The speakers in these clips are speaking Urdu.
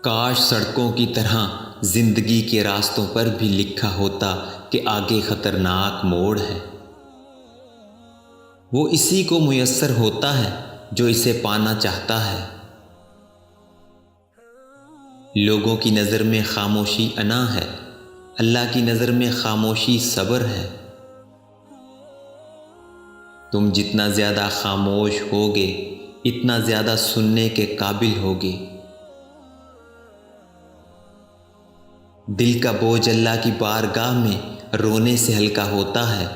کاش سڑکوں کی طرح زندگی کے راستوں پر بھی لکھا ہوتا کہ آگے خطرناک موڑ ہے۔ وہ اسی کو میسر ہوتا ہے جو اسے پانا چاہتا ہے۔ لوگوں کی نظر میں خاموشی انا ہے، اللہ کی نظر میں خاموشی صبر ہے۔ تم جتنا زیادہ خاموش ہوگے اتنا زیادہ سننے کے قابل ہوگے۔ دل کا بوجھ اللہ کی بارگاہ میں رونے سے ہلکا ہوتا ہے،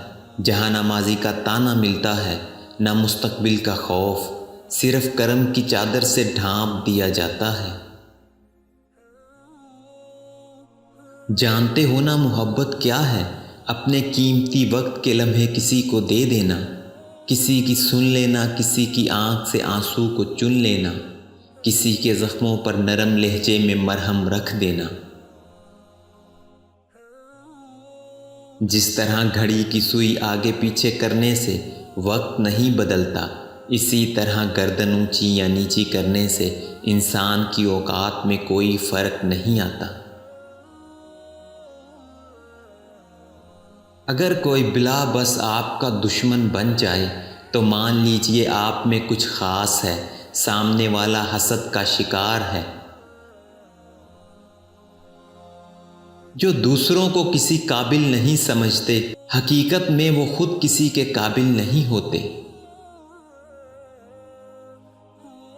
جہاں نہ ماضی کا تانا ملتا ہے نہ مستقبل کا خوف، صرف کرم کی چادر سے ڈھانپ دیا جاتا ہے۔ جانتے ہو نا محبت کیا ہے؟ اپنے قیمتی وقت کے لمحے کسی کو دے دینا، کسی کی سن لینا، کسی کی آنکھ سے آنسو کو چن لینا، کسی کے زخموں پر نرم لہجے میں مرہم رکھ دینا۔ جس طرح گھڑی کی سوئی آگے پیچھے کرنے سے وقت نہیں بدلتا، اسی طرح گردن اونچی یا نیچی کرنے سے انسان کی اوقات میں کوئی فرق نہیں آتا۔ اگر کوئی بلا بس آپ کا دشمن بن جائے تو مان لیجئے آپ میں کچھ خاص ہے، سامنے والا حسد کا شکار ہے۔ جو دوسروں کو کسی قابل نہیں سمجھتے، حقیقت میں وہ خود کسی کے قابل نہیں ہوتے۔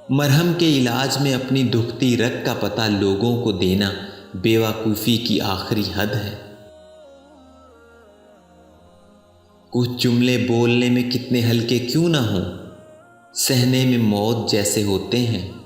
مرہم کے علاج میں اپنی دکھتی رگ کا پتہ لوگوں کو دینا بیوقوفی کی آخری حد ہے۔ کچھ جملے بولنے میں کتنے ہلکے کیوں نہ ہوں، سہنے میں موت جیسے ہوتے ہیں۔